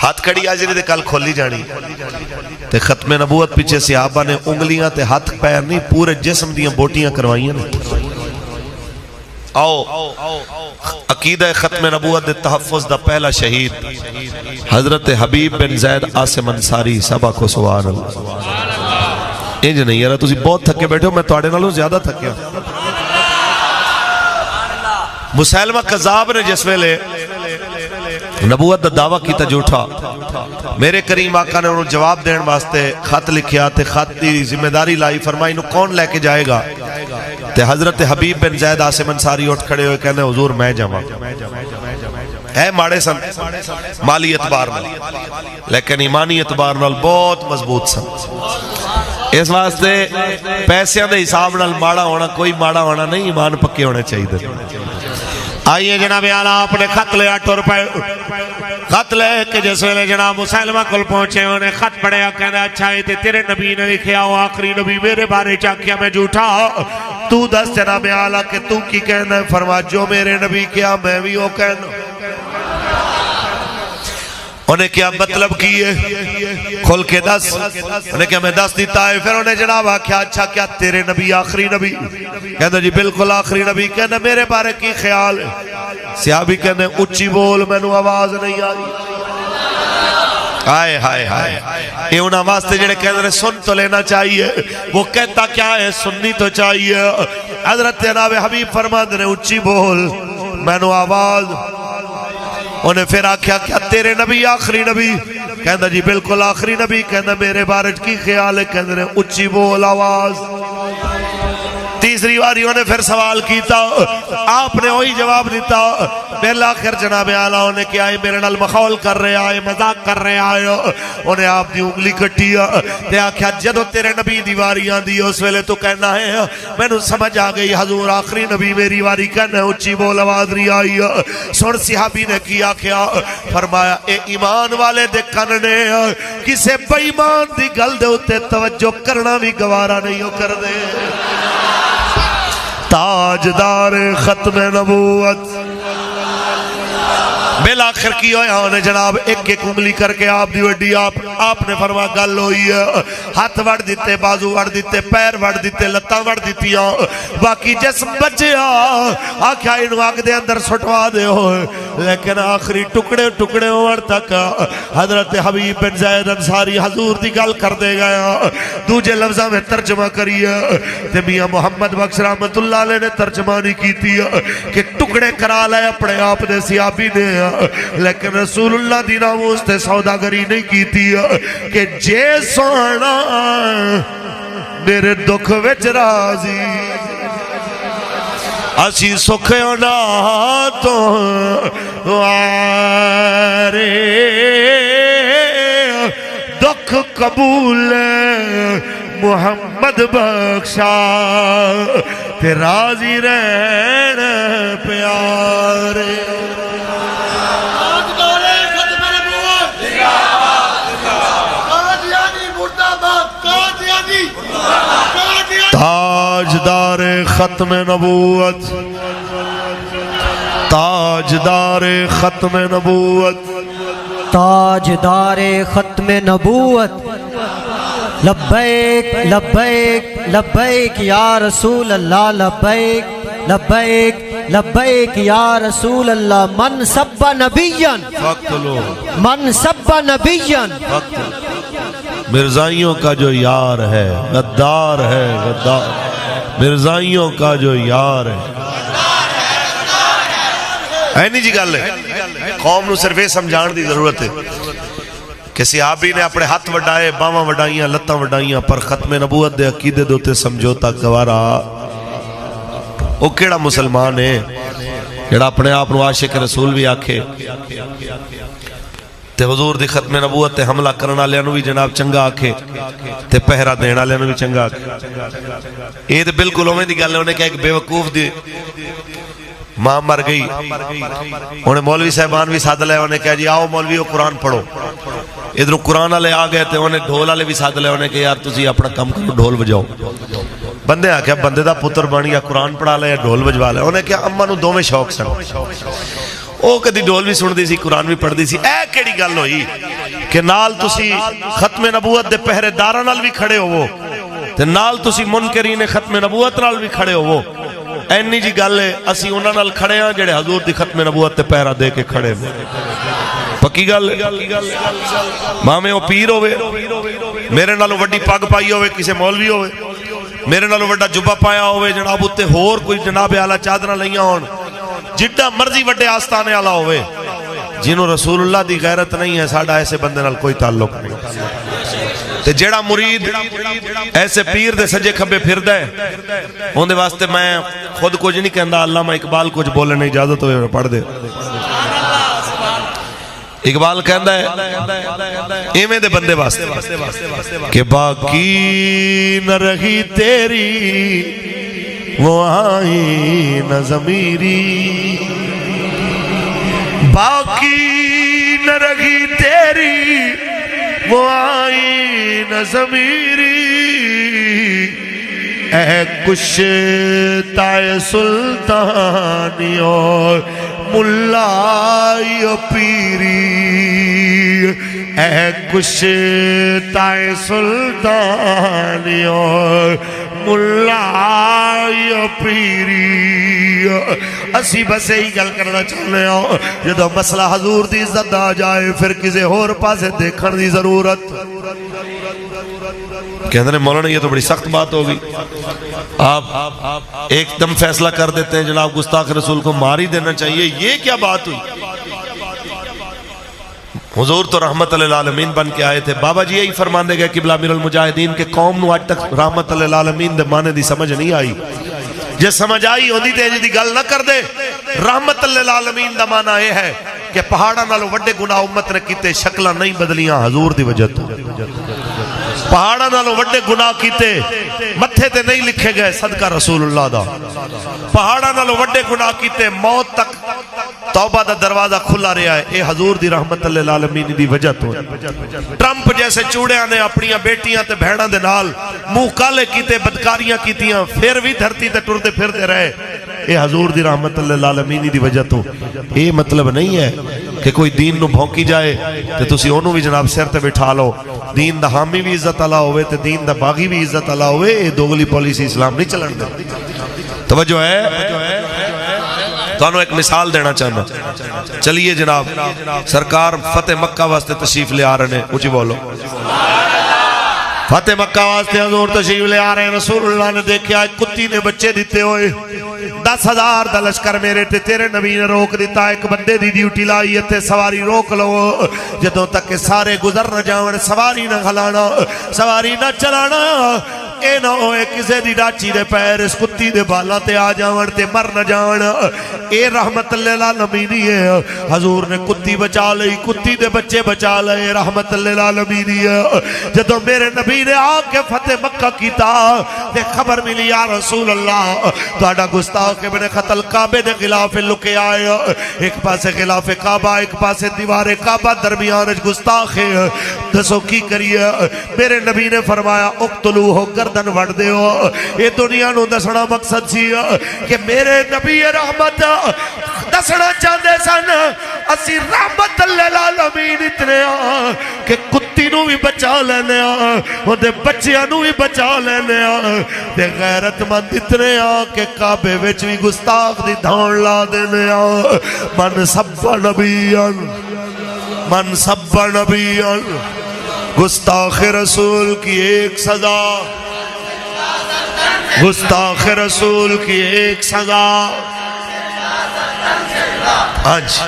ہاتھ کڑی آجری دے کل کھولی جانی تے ختم نبوت پیچھے صحابہ نے انگلیاں تے ہاتھ پیر نہیں پورے جسم دیاں بوٹیاں کروائیاں نے. آؤ عقیدہ ختم نبوت دے تحفظ دا پہلا شہید حضرت حبیب بن زید عاصم انصاری صحابہ کو سبحان اللہ. انج نہیں یارا تسی بہت تھکے بیٹھے ہو, میں توڑے نالوں زیادہ تھکیا. مسیلمہ قذاب نے جس ویلے نبوت دا دعویٰ کیتا جھوٹا, میرے کریم آقا نے انہوں جواب دین واسطے خط لکھیا تے خط دی ذمہ داری لائی, فرمائی انہوں کون لے کے جائے گا؟ تے حضرت حبیب بن زید عاصم انصاری اٹھ کھڑے ہوئے کہنے حضور میں جاواں. ہے ماڑے سن مالی اعتبار نال لیکن ایمانی اعتبار نال بہت مضبوط سن. اس واسطے پیسیاں دے حساب نال ماڑا ہونا کوئی ماڑا ہونا نہیں, ایمان پکے ہونے چاہیے. آئیے جناب اعلیٰ آپ نے خط لیا ٹر خط لے کہ جس ویلے جناب مسلمہ کل پہنچے انہیں خط پڑھیا کہنے اچھا ہے تیرے نبی نے لکھیا ہو آخری نبی میرے بارے چاکیا میں جھوٹا تو دس جناب اعلیٰ کہ تو کی کہنا ہے؟ فرما جو میرے نبی کیا میں بھی ہو کہنا. انہیں کیا مطلب کیے کھل کے دس, انہیں کیا میں دس دیتا ہے. پھر انہیں جناب آکھیا اچھا کیا تیرے نبی آخری نبی؟ کہنا جی بالکل آخری نبی. کہنا میرے بارے کی خیال ہے؟ صحابی کہنے اچھی بول میں نو آواز نہیں آئی. آئے ہائے ہائے یہ انہاں واسطے جڑے کہنے سن تو لینا چاہیے, وہ کہتا کیا ہے سننی تو چاہیے. حضرت جناب حبیب فرماتے نے اچھی بول میں نو آواز. انہیں پھر آکھیا کیا تیرے نبی آخری نبی؟ کہنا جی بالکل آخری نبی. کہنا میرے بارے کی خیال ہے؟ کہنا اچھی بول آواز. تیسری باری انہیں پھر سوال کیتا, آپ نے وہی جواب دیتا. بالآخر جناب اعلیٰ انہیں کیا ہے میرے نال مخول کر رہے آئے مذاق کر رہے آئے. انہیں آپ دی انگلی کٹی تے آکھیا جدو تیرے نبی دی واری آندی اس ویلے تو کہنا ہے میں نے سمجھ آ گئی حضور آخری نبی میری واری کہنا ہے اچھی بول آواز نہیں آئی. سن صحابی نے کیا کیا فرمایا اے ایمان والے دے کننے کسے بے ایمان دی گل دے ہوتے توجہ کرنا بھی گوارا نہیں ہو کر دے. تاجدار ختم نبوت بالآخر کی ہویا انہیں جناب ایک ایک انگلی کر کے آپ دی وڈی آپ نے فرما گل ہوئی ہے. ہاتھ وڑ دیتے بازو وڑ دیتے پیر وڑ دیتے لتاں وڑ دیتیاں باقی جسم بچیا آکھیا انہوں آگ دے اندر سٹوا دے ہوئے. لیکن آخری ٹکڑے ٹکڑے وڑ تک حضرت حبیب بن زید انصاری حضور دی گل کر دے گیا. دوجہ لفظہ میں ترجمہ کریے تے میاں محمد بخش رحمت اللہ علیہ نے ترجمہ نہیں کیتی کہ ٹکڑے کرا لے اپنے آپ نے صحابی نے, لیکن رسول اللہ دی ناموس تے سوداگری نہیں کیتی کہ جے سونا میرے دکھ وچ راضی اسی سکھیونا تو آرے دکھ قبول محمد بخشا تے راضی رہن پیارے. تاجدار ختم نبوت تاجدار ختم نبوت تاجدار ختم نبوت لبیک لبیک لبیک یا رسول اللہ لبیک لبیک لبیک یا رسول اللہ. من سب نبیاً من سب نبیاً مرزائیوں کا جو یار ہے غدار ہے غدار. مرزائیوں کا جو یار ہے نہیں جی گل ہے. قوم نو صرف یہ سمجھان دی ضرورت ہے کہ صحابی نے اپنے ہاتھ وڈائے باواں وڈائیاں لتاں وڈائیاں پر ختم نبوت دے عقیدے دوتے سمجھوتا گوارا. او کیڑا مسلمان ہے جڑا اپنے آپ نو عاشق رسول بھی آکھے تے حضور دی ختم نبوت تے حملہ کرنا لیانو بھی جناب چنگا آکھے تے پہرہ دینا لیانو بھی چنگا آکھے. یہ تے بالکل ہوئے دی گل ہے. انہیں کہا ایک بے وقوف دی ماں مر گئی, انہیں مولوی صاحبان بھی ساتھ لے, انہیں کہا جی آؤ مولویو قرآن پڑھو. ادھر قرآن والے آ گئے تے انہیں ڈھول والے بھی ساتھ لے, انہیں کہا یار تسی اپنا کم کرو ڈھول بجاؤ. بندے آکھیا بندے دا پتر بانی یا قرآن پڑھا لے یا ڈھول بجوا لے. انہیں کہا اماں نو دو میں شوق سن. وہ کدی ڈول بھی سنتی سی قرآن بھی پڑھتی سی اے کیڑی گل ہوئی کہ نال تسی ختم نبوت دے پہرے داراں نال بھی کھڑے ہوو تے نال تسی منکرین ختم نبوت نال بھی کھڑے ہوو اینی جی گل ہے اسی انہاں نال کھڑے ہاں جڑے حضور دی ختم نبوت تے پہرا دے کے کھڑے پکی گل ماویں او پیر ہوے میرے نالوں وڈی پگ پائی ہوے کسے مولوی ہوے میرے نالوں وڈا جبہ پایا ہوے جناب اتے ہور کوئی جناب اعلی چادراں لئیاں ہون جڈا مرضی وڈے آستانے والا ہوے جنہوں رسول اللہ دی غیرت نہیں ہے ساڈا ایسے بندے نال کوئی تعلق نہیں تے جیڑا مرید ایسے پیر دے سجے کھبے پھردا ہے اون دے واسطے میں خود کچھ نہیں کہندا علامہ اقبال کچھ بولنے اجازت ہوئے پڑھ دے اقبال کہندا ہے ایویں دے بندے واسطے کہ باقی نہ رہی تیری وہ آئی نہ ضمیری باقی نہ رہی تیری وہ آئی نہ ضمیری اے کشتۂ سلطانی اور ملائی پیری اے کشتۂ سلطانی اور ملائی پیری اسی بس یہی گل کرنا چاہنے ہوں جدو مسئلہ حضور دی عزت آ جائے پھر کسی اور پاسے دیکھن دی ضرورت کہندے مولانا یہ تو بڑی سخت بات ہوگی آپ ایک دم فیصلہ کر دیتے ہیں جناب گستاخ رسول کو مار ہی دینا چاہیے یہ کیا بات ہوئی حضور تو رحمت للعالمین بن کے آئے تھے بابا جی یہی فرماندے گئے قبلہ امیر المجاہدین کے قوم نو آج تک رحمت للعالمین دے معنی دی سمجھ نہیں آئی جے سمجھ آئی ہوندی تے جی گل نہ کر دے رحمت للعالمین دا معنی یہ ہے کہ پہاڑاں نالوں وڈے گناہ امت نے کیتے شکلاں نہیں بدلیاں حضور دی وجہ تو پہاڑاں نالوں وڈے گناہ کیتے متھے تے نہیں لکھے گئے صدقہ رسول اللہ دا پہاڑاں نالوں وڈے گناہ کیتے موت تک توبہ دا دروازہ کھلا رہا ہے اے حضور دی رحمت للعالمین دی وجہ تو ٹرمپ جیسے چوڑیاں نے اپنیاں بیٹیاں تے بہناں دے نال منہ کالے کیتے بدکاریاں کیتیاں پھر بھی دھرتی تے ٹردے پھردے رہے اے حضور دی رحمت للعالمین دی وجہ تو اے مطلب نہیں ہے کہ کوئی دین نو بھونکی جائے تے تسی اونوں بھی جناب سر تے بٹھا لو دین دا حامی بھی عزت اللہ ہوئے تے دین دا باغی بھی عزت اللہ ہوئے اے دوگلی پالیسی اسلام نہیں چلن دے توجہ ہے تو انہوں ایک مثال دینا چاہنا چلیے جناب سرکار فتح مکہ واسطے تشریف لے آ رہے ہیں اونچی بولو فتح مکہ واسطے حضور تشریف لے آ رہے ہیں رسول اللہ نے دیکھا ایک کتی نے بچے دیتے ہوئے 10,000 دا لشکر میرے تے تیرے نبی نے روک دیتا ایک بندے دی ڈیوٹی لائی تے سواری روک لو جدوں تک کہ سارے گزر نہ جاون سواری نہ کھلانا سواری نہ چلانا اے نہ ہوئے کسے دی ڈاچی دے پیر اس کتی دے بالا تے آ جاون تے مر نہ جاون اے رحمت للعالمین ہے حضور نے کتی بچا لئی کتی دے بچے بچا لئے رحمت للعالمین ہے جدوں میرے نبی نے آ کے فتح مکہ کیتا تے خبر ملی یا رسول اللہ تہاڈا گستاخ ابن قتل کعبے دے خلاف لکے آئے ایک پاسے خلاف کعبہ ایک پاسے دیوار کعبہ درمیان وچ گستاخ ہے دسو کی کریے میرے نبی نے فرمایا اقتلوہ گردن وڑ دے ہو یہ دنیا نو دسنا مقصد سی کہ میرے نبی رحمت دسنا چاہتے سن اسی رحمت للعالمین اتنے کہ کتی نو بھی بچا لینے وہ دے بچیاں نو بھی بچا لینے دے غیرت مند اتنے کہ کعبے وچ بھی گستاخ دی دھان لا دینے من سب نبیان من سب نبیان گستاخ رسول کی ایک سزا گستاخ رسول کی ایک سزا آج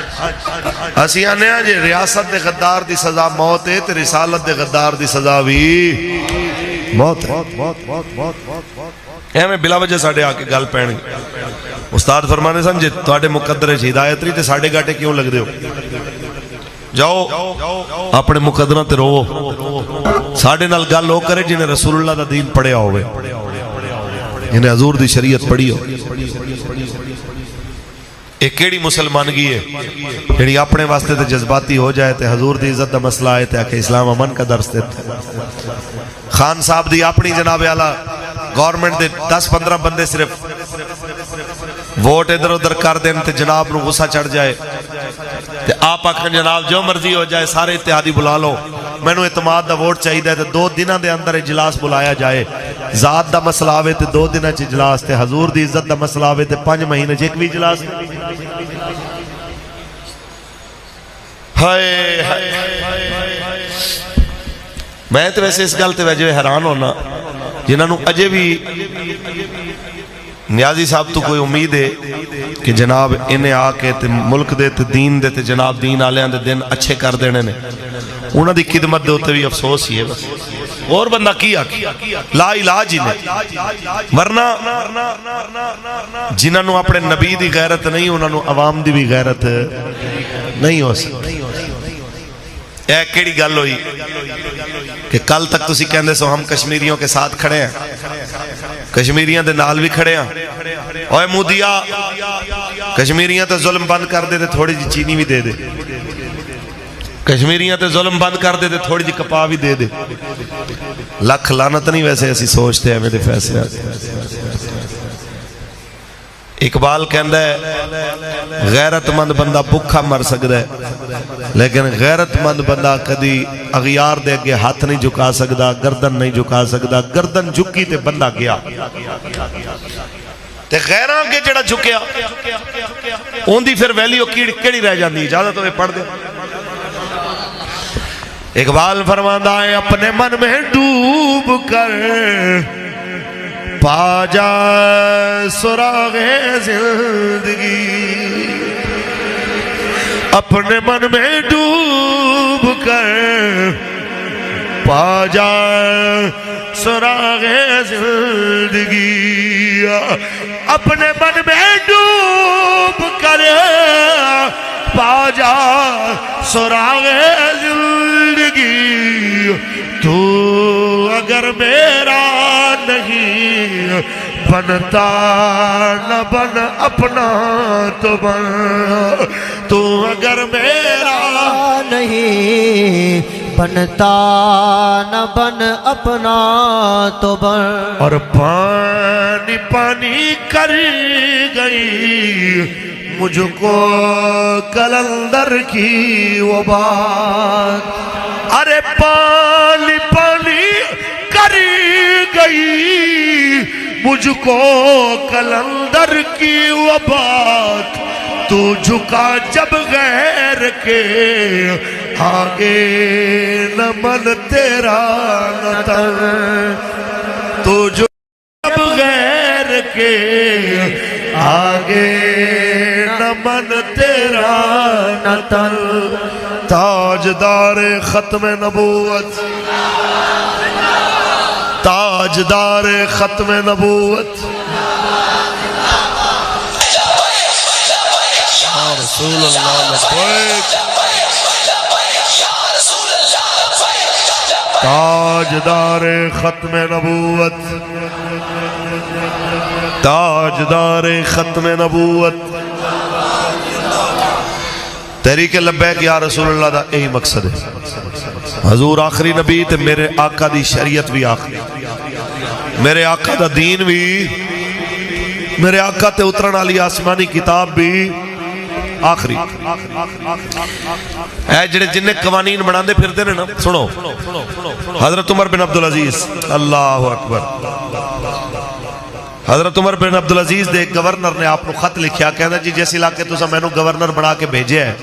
اسی آنے آجے ریاست دے غدار دی سزا موت ہے تے رسالت دے غدار دی سزا بھی موت ہے میں بلا وجہ ساڑھے آکے گل پہن استاد فرمانے سمجھے تواڈے مقدر ہدایت نہیں تے ساڑھے گاٹے کیوں لگ دے ہو جاؤ اپنے مقدرہ تے رو ساڑھے نال گل ہو کرے جنہیں رسول اللہ دا دین پڑھیا ہوئے جنہیں حضور دی شریعت پڑھی ہو ایک کیڑی مسلمانگی ہے جنہیں اپنے واسطے تے جذباتی ہو جائے تے حضور دی عزت دا مسئلہ آئے تے آکے اسلام امن کا درس دیتے خان صاحب دی اپنی جناب اعلیٰ گورنمنٹ دے 10-15 بندے صرف ووٹ ادھر ادھر کر دیں تے جناب نو غصہ چڑھ جائے تے آپ آکھن جناب جو مرضی ہو جائے سارے اتحادی بلا لو مینوں اعتماد دا ووٹ چاہیے تے 2 دنوں دے اندر اجلاس بلایا جائے ذات دا مسئلہ آوے تے 2 دنوں چ اجلاس تے حضور دی عزت دا مسئلہ آوے تے 5 مہینے چ ایک بھی اجلاس ہائے میں تو ویسے اس گل تے وجہ حیران ہونا جنہاں نوں اجے بھی نیازی صاحب تو کوئی امید ہے کہ جناب انہیں آ کے تے ملک دے تے دین دے تے جناب دین آلیاں دے دن اچھے کر دینے نے انہاں دی خدمت دے ہوتے بھی افسوس ہی ہے بس اور بندہ کیا لا علاج ہی نہیں ورنہ جنہاں نوں اپنے نبی دی غیرت نہیں انہاں نوں عوام دی بھی غیرت نہیں ہو سکتی اے کیڑی گل ہوئی کہ کل تک تسی کہندے سو ہم کشمیریوں کے ساتھ کھڑے ہیں کشمیریاں دے نال بھی کھڑے ہیں اوے مودیا کشمیریاں تے ظلم بند کر دے تے تھوڑی جی چینی بھی دے دے کشمیریاں تے ظلم بند کر دے تے تھوڑی جی کپا بھی دے دے لکھ لعنت نہیں ویسے ایسی سوچتے ہیں میرے فیصلے اقبال کہندا ہے غیرت مند بندہ بھکھا مر سکدا ہے لیکن غیرت مند بندہ کدی اغیار دے اگے ہاتھ نہیں جھکا سکدا گردن نہیں جھکا سکدا گردن جھکی تے بندہ گیا تے غیراں کے جڑا جھکیا اون دی پھر ویلیو کیڑی رہ جاندی اجازت ہوے پڑھ دے اقبال فرماندا ہے اپنے من میں ڈوب کر پا جا سراغ زندگی اپنے من میں ڈوب کر پا جا سراغ زندگی اپنے من میں ڈوب کر پا جا سراغ زندگی تو اگر میرا نہیں بنتا نہ بن اپنا تو بن تو اگر میرا نہیں بنتا نہ بن اپنا تو بن اور پانی پانی کر گئی مجھ کو کلندر کی وہ بات ارے پانی پانی کر گئی مجھ کو کلندر کی وہ بات تو جھکا جب غیر کے آگے نہ من تیرا نہ تن تو جب غیر کے آگے نہ من تیرا نہ تن تاجدار ختم نبوت تاجدار ختم نبوت رسول اللہ لبیک تاجدار ختم نبوت تاجدار ختم نبوت تحریک لبیک یا رسول اللہ دا یہی مقصد ہے حضور آخری نبی تے میرے آقا دی شریعت بھی آخری میرے آقا دا دین بھی میرے آقا تے اترن والی آسمانی کتاب بھی آخری اے جڑے جن قوانین بناندے پھردے نے نا سنو حضرت عمر بن عبدالعزیز اللہ اکبر حضرت عمر بن عبدالعزیز دے گورنر نے آپ کو خط لکھیا کہندا جی جس علاقے تساں مینوں گورنر بنا کے بھیجیا ہے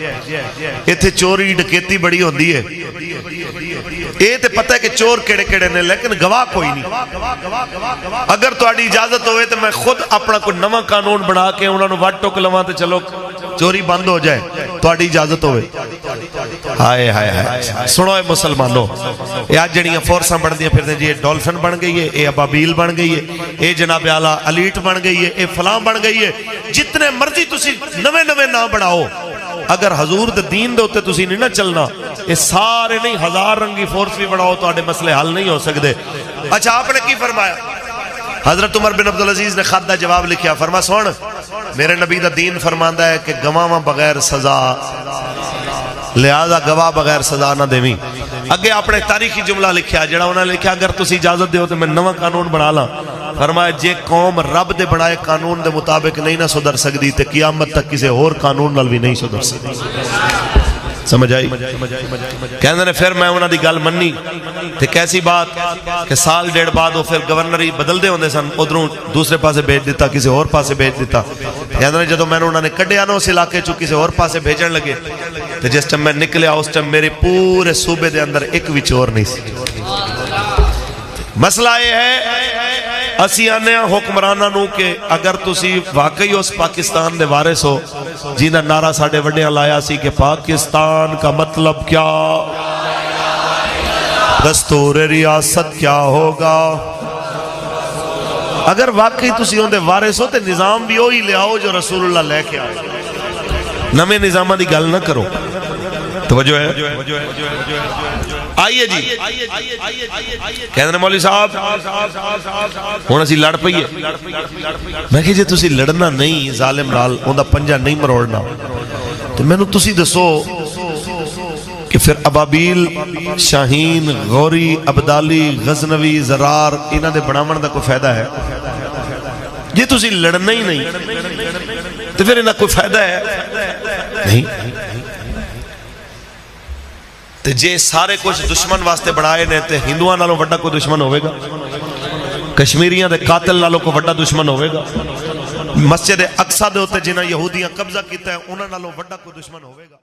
ایتھے چوری ڈکیتی بڑی ہوندی ہے اے تے پتہ ہے کہ چور کیڑے کیڑے نے لیکن گواہ کوئی نہیں اگر تہاڈی اجازت ہوئے تو میں خود اپنا کوئی نواں قانون بنا کے انہاں نوں وڈ ٹک لواں تے چلو چوری بند ہو جائے تہاڈی اجازت ہوئے ہائے ہائے ہائے سنو اے مسلمانوں اے اج جڑیاں فورساں بندیاں پھردے جی ڈولفن بن گئی ہے اے ابابیل بن گئی ہے اے جناب اعلیٰ الیٹ بن گئی ہے اے فلاں بن گئی ہے جتنے مرضی تسی نویں نویں نام بناؤ اگر حضور دے دین دے ہوتے تسی نہیں نہ چلنا اے سارے نہیں ہزار رنگی فورس بھی بناؤ تو آڑے مسئلے حل نہیں ہو سکتے اچھا آپ نے کی فرمایا حضرت عمر بن عبدالعزیز نے خط دا جواب لکھیا فرما سن میرے نبی دا دین فرماندا ہے کہ گواہ بغیر سزا لہذا گواہ بغیر سزا نہ دیویں اگے آپ نے تاریخی جملہ لکھیا جڑا انہوں نے لکھیا اگر تسی اجازت دیو تو میں نواں قانون بنا لاں فرمایا جے قوم رب دے بنائے قانون دے مطابق نہیں نہ سدھر سکتی تے قیامت تک کسی اور قانون نال بھی نہیں سدھر سکتی. سمجھ آئی؟ کہندے نے پھر میں انہاں دی گل مننی تے کیسی بات کہ سال ڈیڑھ بعد وہ پھر گورنر ہی بدل دے ہوندے سن, ادھروں دوسرے پاسے بھیج دیتا, کسی اور پاسے بھیج دیتا. کہندے نے جدوں میں انہاں نے کڈیا نا اس علاقے چوں کسی اور پاسے بھیجن لگے تے جس ٹائم میں نکلیا اس ٹائم میرے پورے صوبے دے اندر ایک بھی چور نہیں سی. مسئلہ یہ ہے اسی آنے ہیں حکمرانہ نو کہ اگر تسی واقعی اس پاکستان دے وارث ہو جینا نعرہ ساڑھے وڈیاں لایا سی کہ پاکستان کا مطلب کیا, دستور ریاست کیا ہوگا, اگر واقعی تسی ان دے وارث ہو تے نظام بھی وہی لے آؤ جو رسول اللہ لے کے آئے, نویں نظامہ دی گل نہ کرو. توجہ ہے؟ آئیے جی کہنے مولوی صاحب ہوں اسی لڑ پئیے. میں کہ جی تسی لڑنا نہیں ظالم نال اوندا پنجا نہیں مروڑنا تو مینوں تسی دسو کہ پھر ابابیل, شاہین, غوری, عبدالی, غزنوی, زرار انہاں دے بناون دا کوئی فائدہ ہے؟ جی تسی لڑنا ہی نہیں تو پھر انہاں کوئی فائدہ ہے نہیں. تے جے سارے کچھ دشمن واسطے بڑھائے نے تے ہندوؤں نالوں وڈا کوئی دشمن ہوئے گا, کشمیریاں دے قاتل نالوں کو وڈا دشمن ہوئے گا, مسجد اقصی دے ہوتے جنہاں یہودیاں قبضہ کیتا ہے انہاں نالوں وڈا کوئی دشمن ہوئے گا.